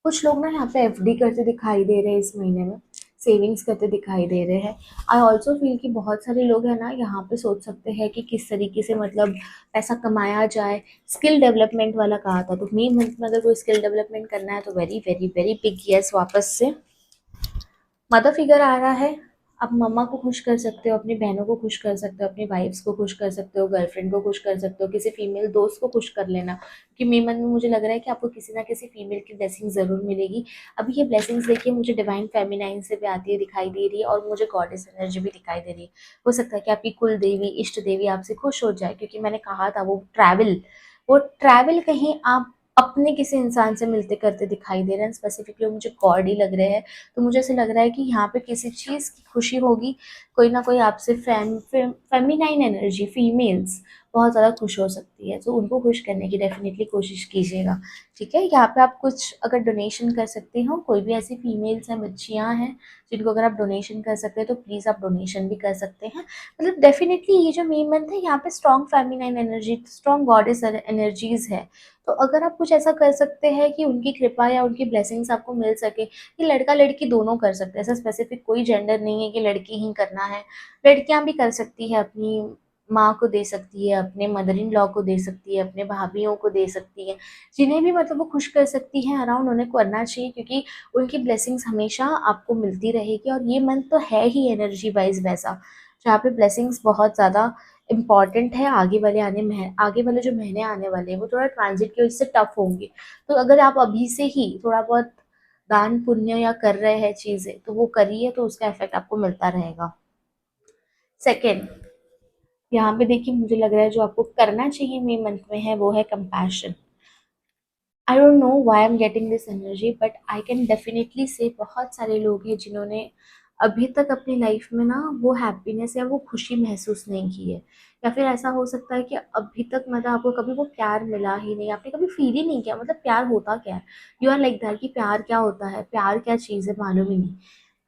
कुछ लोग ना यहाँ पे एफडी करते दिखाई दे रहे हैं इस महीने में, सेविंग्स करते दिखाई दे रहे हैं। आई ऑल्सो फील कि बहुत सारे लोग हैं ना यहाँ पे सोच सकते हैं कि किस तरीके से मतलब पैसा कमाया जाए। स्किल डेवलपमेंट वाला कहा था, तो मई मंथ में अगर कोई स्किल डेवलपमेंट करना है तो very very very big yes वापस से। मदर फिगर आ रहा है, आप मम्मा को खुश कर सकते हो, अपनी बहनों को खुश कर सकते हो, अपनी वाइफ्स को खुश कर सकते हो, गर्लफ्रेंड को खुश कर सकते हो, किसी फीमेल दोस्त को खुश कर लेना, क्योंकि मेरे मन में मुझे लग रहा है कि आपको किसी ना किसी फीमेल की ब्लेसिंग ज़रूर मिलेगी। अभी ये ब्लेसिंग्स देखिए मुझे डिवाइन फेमिनाइन से भी आती है, दिखाई दे रही है, और मुझे गॉडेस एनर्जी भी दिखाई दे रही है। हो सकता है कि आपकी कुल देवी, इष्ट देवी आपसे खुश हो जाए, क्योंकि मैंने कहा था वो ट्रैवल कहीं आप अपने किसी इंसान से मिलते करते दिखाई दे रहे हैं, स्पेसिफिकली मुझे गॉड ही लग रहे हैं। तो मुझे ऐसे लग रहा है कि यहाँ पे किसी चीज़ की खुशी होगी, कोई ना कोई आपसे फेमिनाइन एनर्जी, फीमेल्स बहुत ज़्यादा खुश हो सकती है, तो उनको खुश करने की डेफिनेटली कोशिश कीजिएगा। ठीक है, यहाँ पे आप कुछ अगर डोनेशन कर सकते हो, कोई भी ऐसी फीमेल्स हैं, बच्चियाँ हैं जिनको अगर आप डोनेशन कर सकते हैं तो प्लीज़ आप डोनेशन भी कर सकते हैं। मतलब डेफिनेटली ये जो मे मंथ है यहाँ पे strong feminine energy, strong goddess energies है। तो अगर आप कुछ ऐसा कर सकते हैं कि उनकी कृपा या उनकी ब्लेसिंग्स आपको मिल सके, ये लड़का लड़की दोनों कर सकते हैं, ऐसा स्पेसिफिक कोई जेंडर नहीं है कि लड़की ही करना है। लड़कियां भी कर सकती है, अपनी माँ को दे सकती है, अपने मदर इन लॉ को दे सकती है, अपने भाभीियों को दे सकती है, जिन्हें भी मतलब वो खुश कर सकती हैं अराउंड, उन्हें करना चाहिए, क्योंकि उनकी ब्लेसिंग्स हमेशा आपको मिलती रहेगी। और ये मंथ तो है ही एनर्जी वाइज वैसा, जहाँ पे ब्लेसिंग्स बहुत ज़्यादा इम्पॉर्टेंट है। आगे वाले जो महीने आने वाले हैं वो थोड़ा ट्रांजिट की वजह से टफ होंगे, तो अगर आप अभी से ही थोड़ा बहुत दान पुण्य या कर रहे हैं चीजें तो वो करिए, तो उसका इफेक्ट आपको मिलता रहेगा। सेकेंड, यहाँ पे देखिए मुझे लग रहा है जो आपको करना चाहिए मई मंथ में है वो है compassion. I don't know why I am getting this energy, but I can definitely से बहुत सारे लोग हैं जिन्होंने अभी तक अपनी लाइफ में ना वो हैप्पीनेस या वो खुशी महसूस नहीं की है, या फिर ऐसा हो सकता है कि अभी तक मतलब आपको कभी वो प्यार मिला ही नहीं, आपने कभी फील ही नहीं किया मतलब प्यार होता क्या है। यू आर लाइक दैट कि प्यार क्या होता है, प्यार क्या चीज़ है, मालूम ही नहीं।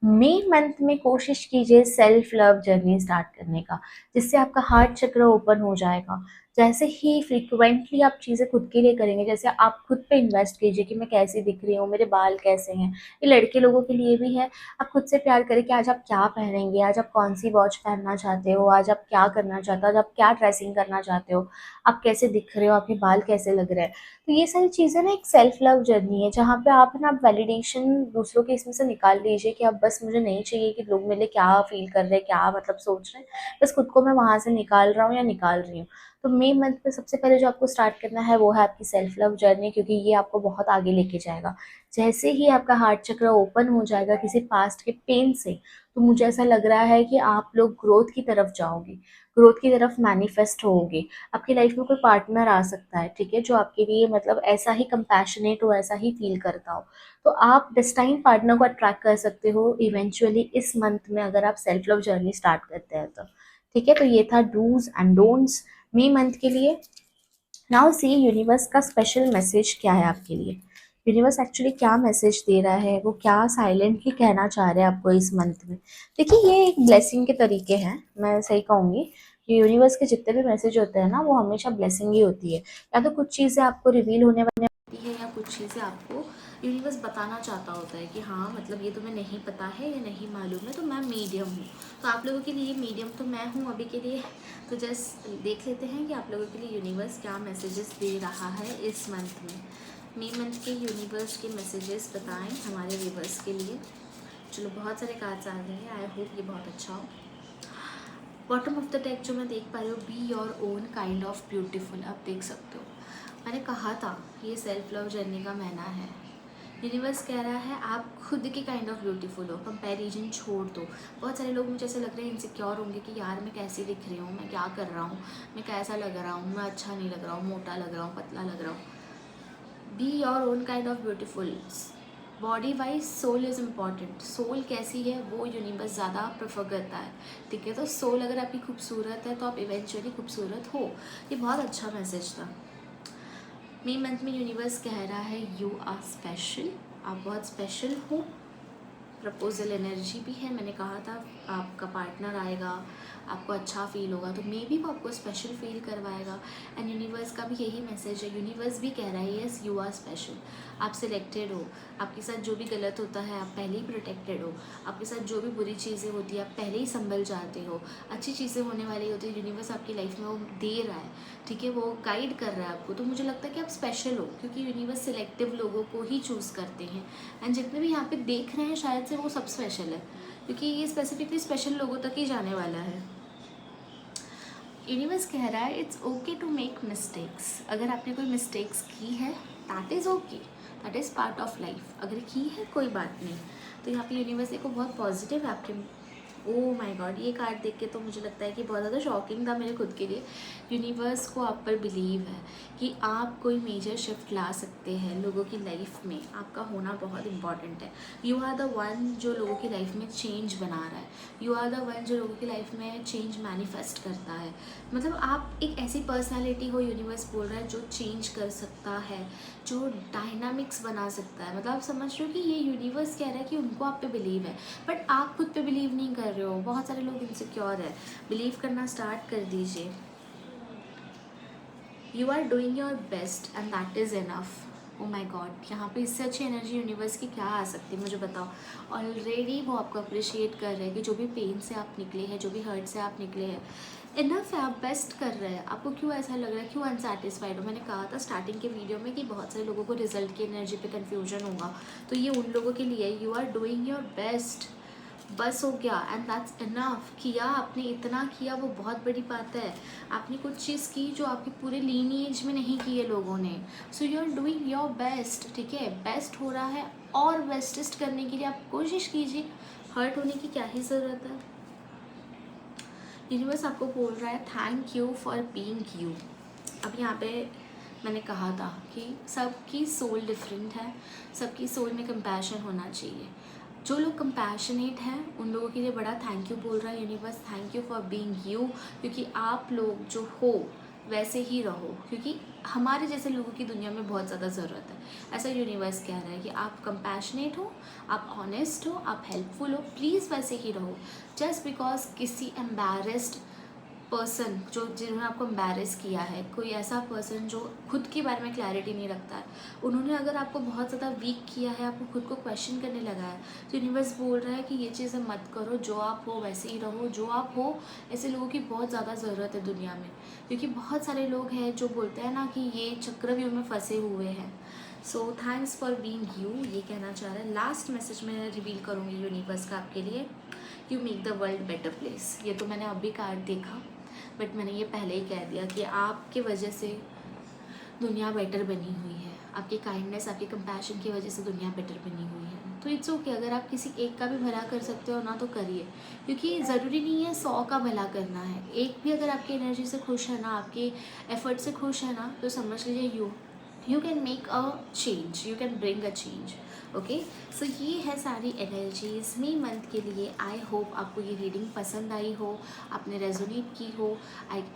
मई मंथ में कोशिश कीजिए सेल्फ लव जर्नी स्टार्ट करने का, जिससे आपका हार्ट चक्र ओपन हो जाएगा। जैसे ही फ्रिक्वेंटली आप चीज़ें खुद के लिए करेंगे, जैसे आप खुद पे इन्वेस्ट कीजिए कि मैं कैसी दिख रही हूँ, मेरे बाल कैसे हैं, ये लड़के लोगों के लिए भी है। आप खुद से प्यार करें कि आज आप क्या पहनेंगे, आज आप कौन सी वॉच पहनना चाहते हो, आज आप क्या करना चाहते हो, आज आप क्या ड्रेसिंग करना चाहते हो, आप कैसे दिख रहे हो, आपके बाल कैसे लग रहे हैं। तो ये सारी चीज़ें ना एक सेल्फ लव जर्नी है, जहाँ पे आप ना वैलिडेशन दूसरों के इसमें से निकाल लीजिए कि अब बस मुझे नहीं चाहिए कि लोग मेरे लिए क्या फील कर रहे हैं, क्या मतलब सोच रहे हैं, बस खुद को मैं वहाँ से निकाल रहा हूँ या निकाल रही हूँ। तो मई मंथ में सबसे पहले जो आपको स्टार्ट करना है वो है आपकी सेल्फ लव जर्नी, क्योंकि ये आपको बहुत आगे लेके जाएगा। जैसे ही आपका हार्ट चक्र ओपन हो जाएगा किसी पास्ट के पेन से, तो मुझे ऐसा लग रहा है कि आप लोग ग्रोथ की तरफ जाओगे, ग्रोथ की तरफ मैनिफेस्ट होगे। आपकी लाइफ में कोई पार्टनर आ सकता है, ठीक है, जो आपके लिए मतलब ऐसा ही कंपैशनेट हो, ऐसा ही फील करता हो, तो आप डेस्टाइन पार्टनर को अट्रैक्ट कर सकते हो इवेंचुअली इस मंथ में, अगर आप सेल्फ लव जर्नी स्टार्ट करते हैं तो। ठीक है, तो ये था dos and don'ts May month के लिए। नाउ सी यूनिवर्स का स्पेशल मैसेज क्या है आपके लिए, यूनिवर्स एक्चुअली क्या मैसेज दे रहा है, वो क्या साइलेंटली कहना चाह रहे हैं आपको इस मंथ में। देखिए ये एक ब्लेसिंग के तरीके हैं, मैं सही कहूँगी कि यूनिवर्स के जितने भी मैसेज होते हैं ना वो हमेशा ब्लेसिंग ही होती है। या तो कुछ चीज़ें आपको रिवील होने वाली होती है, या कुछ चीज़ें आपको यूनिवर्स बताना चाहता होता है कि हाँ मतलब ये तुम्हें नहीं पता है या नहीं मालूम है, तो मैं मीडियम हूँ। तो आप लोगों के लिए मीडियम तो मैं हूँ अभी के लिए। तो जस्ट देख लेते हैं कि आप लोगों के लिए यूनिवर्स क्या मैसेजेस दे रहा है इस मंथ में। मई मंथ के यूनिवर्स के मैसेजेस बताएं हमारे व्यूवर्स के लिए। चलो बहुत सारे कार्ड्स आ गए हैं, आई होप ये बहुत अच्छा हो। बॉटम ऑफ द डेक जो मैं देख पा रही हूँ, be your own kind of beautiful, आप देख सकते हो। मैंने कहा था ये सेल्फ लव जर्नी का महीना है। यूनिवर्स कह रहा है आप खुद के काइंड ऑफ ब्यूटीफुल हो, कंपैरिजन छोड़ दो। बहुत सारे लोग मुझे ऐसे लग रहे हैं इनसिक्योर होंगे कि यार मैं कैसी दिख रही हूँ, मैं क्या कर रहा हूँ, मैं कैसा लग रहा हूँ, मैं अच्छा नहीं लग रहा हूँ, मोटा लग रहा हूँ, पतला लग रहा हूँ। Be your own kind of beautiful. Body wise soul is important, soul कैसी है वो यूनिवर्स ज़्यादा प्रेफर करता है। ठीक है, तो सोल अगर आपकी खूबसूरत है तो आप इवेंचुअली खूबसूरत हो। ये बहुत अच्छा मैसेज था। मई मंथ में यूनिवर्स कह रहा है यू आर स्पेशल, आप बहुत स्पेशल हो। प्रपोजल एनर्जी भी है। मैंने कहा था आपका पार्टनर आएगा, आपको अच्छा फील होगा, तो मे बी वो आपको स्पेशल फील करवाएगा। एंड यूनिवर्स का भी यही मैसेज है, यूनिवर्स भी कह रहा है यस यू आर स्पेशल, आप सिलेक्टेड हो। आपके साथ जो भी गलत होता है आप पहले ही प्रोटेक्टेड हो, आपके साथ जो भी बुरी चीज़ें होती है आप पहले ही संभल जाते हो, अच्छी चीज़ें होने वाली होती है, यूनिवर्स आपकी लाइफ में वो दे रहा है, ठीक है, वो गाइड कर रहा है आपको। तो मुझे लगता है कि आप स्पेशल हो, क्योंकि यूनिवर्स सिलेक्टिव लोगों को ही चूज़ करते हैं। एंड जितने भी यहाँ पे देख रहे हैं शायद से वो सब स्पेशल है, क्योंकि ये स्पेसिफिकली स्पेशल लोगों तक ही जाने वाला है। यूनिवर्स कह रहा है it's okay to make mistakes. अगर आपने कोई मिस्टेक्स की है that is okay, that is part of life. अगर की है कोई बात नहीं। तो यहाँ पे यूनिवर्स देखो बहुत पॉजिटिव है आपके। ओह माय गॉड, ये कार्ड देख के तो मुझे लगता है कि बहुत ज़्यादा शॉकिंग था मेरे खुद के लिए। यूनिवर्स को आप पर बिलीव है कि आप कोई मेजर शिफ्ट ला सकते हैं लोगों की लाइफ में। आपका होना बहुत इंपॉर्टेंट है। यू आर द वन जो लोगों की लाइफ में चेंज बना रहा है, यू आर द वन जो लोगों की लाइफ में चेंज मैनिफेस्ट करता है। मतलब आप एक ऐसी पर्सनालिटी हो, यूनिवर्स बोल रहा है, जो चेंज कर सकता है, जो डायनामिक्स बना सकता है। मतलब आप समझ रहे हो कि ये यूनिवर्स कह रहा है कि उनको आप पे बिलीव है, बट आप खुद पे बिलीव नहीं कर रहे हो। बहुत सारे लोग इनसिक्योर है, बिलीव करना स्टार्ट कर दीजिए। You are doing your best and that is enough. Oh my god, यहाँ पे इससे अच्छी एनर्जी यूनिवर्स की क्या आ सकती है मुझे बताओ। ऑलरेडी वो आपको अप्रिशिएट कर रहे हैं कि जो भी पेन से आप निकले हैं, जो भी हर्ट से आप निकले हैं, इनफ है, आप बेस्ट कर रहे हैं। आपको क्यों ऐसा लग रहा है, क्यों अनसेटिस्फाइड हो? मैंने कहा था स्टार्टिंग के वीडियो में कि बहुत सारे लोगों को रिजल्ट की एनर्जी पे कन्फ्यूजन होगा, तो ये उन लोगों के लिए। You are doing your best, बस हो गया, एंड दैट्स इनफ। किया आपने, इतना किया वो बहुत बड़ी बात है। आपने कुछ चीज़ की जो आपके पूरे लीनिएज में नहीं की है लोगों ने। So you are doing your best, ठीक है, बेस्ट हो रहा है और बेस्टेस्ट करने के लिए आप कोशिश कीजिए। हर्ट होने की क्या ही ज़रूरत है। यूनिवर्स आपको बोल रहा है thank you for being you. अब यहाँ पे मैंने कहा था कि सबकी सोल डिफरेंट है, सबकी सोल में कंपैशन होना चाहिए। जो लोग कंपैशनेट हैं उन लोगों के लिए बड़ा थैंक यू बोल रहा है universe, thank you for being you. क्योंकि आप लोग जो हो वैसे ही रहो, क्योंकि हमारे जैसे लोगों की दुनिया में बहुत ज़्यादा ज़रूरत है। ऐसा यूनिवर्स कह रहा है कि आप कंपैशनेट हो, आप ऑनेस्ट हो, आप हेल्पफुल हो, प्लीज़ वैसे ही रहो। जस्ट बिकॉज किसी एम्बैरेस्ड पर्सन जो जिन्होंने आपको एम्बैरेस किया है, कोई ऐसा पर्सन जो खुद के बारे में क्लैरिटी नहीं रखता है, उन्होंने अगर आपको बहुत ज़्यादा वीक किया है, आपको खुद को क्वेश्चन करने लगा है, तो यूनिवर्स बोल रहा है कि ये चीज़ें मत करो। जो आप हो वैसे ही रहो, जो आप हो। ऐसे लोगों की बहुत ज़्यादा ज़रूरत है दुनिया में, क्योंकि बहुत सारे लोग हैं जो बोलते हैं ना कि ये चक्रव्यूह में फंसे हुए हैं। So thanks for being you, ये कहना चाह रहा है। लास्ट मैसेज मैं रिवील करूँगी यूनिवर्स का आपके लिए, you make the world better place. ये तो मैंने अभी कार्ड देखा, बट मैंने ये पहले ही कह दिया कि आपके वजह से दुनिया बेटर बनी हुई है, आपकी काइंडनेस, आपकी कंपैशन की वजह से दुनिया बेटर बनी हुई है। तो इट्स ओके, अगर आप किसी एक का भी भला कर सकते हो ना तो करिए, क्योंकि ज़रूरी नहीं है 100 का भला करना है। एक भी अगर आपकी एनर्जी से खुश है ना, आपके एफर्ट से खुश है ना, तो समझ लीजिए you can make a change, you can bring a change. Okay, so ये है सारी एनर्जीज मई मंथ के लिए। आई होप आपको ये रीडिंग पसंद आई हो, आपने रेजोनेट की हो।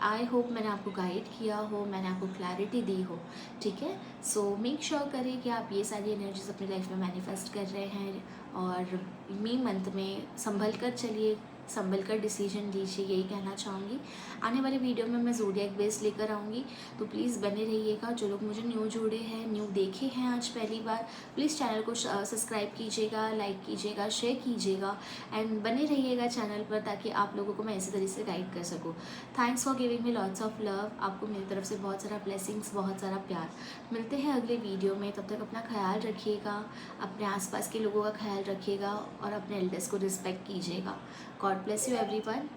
आई होप मैंने आपको गाइड किया हो, मैंने आपको क्लैरिटी दी हो, ठीक है। सो मेक श्योर करें कि आप ये सारी एनर्जीज अपनी लाइफ में मैनिफेस्ट कर रहे हैं, और मई मंथ में संभल कर चलिए, संभल कर डिसीजन लीजिए, यही कहना चाहूँगी। आने वाले वीडियो में मैं ज़ोडिएक बेस लेकर आऊँगी, तो प्लीज़ बने रहिएगा। जो लोग मुझे न्यू जुड़े हैं, न्यू देखे हैं आज पहली बार, प्लीज़ चैनल को सब्सक्राइब कीजिएगा, लाइक कीजिएगा, शेयर कीजिएगा, एंड बने रहिएगा चैनल पर, ताकि आप लोगों को मैं इसी तरीके से गाइड कर सकूँ। Thanks for giving me lots of love. आपको मेरी तरफ से बहुत सारा ब्लेसिंग्स, बहुत सारा प्यार। मिलते हैं अगले वीडियो में, तब तक अपना ख्याल रखिएगा, अपने आसपास के लोगों का ख्याल रखिएगा, और अपने एल्डर्स को रिस्पेक्ट कीजिएगा। God bless you everyone.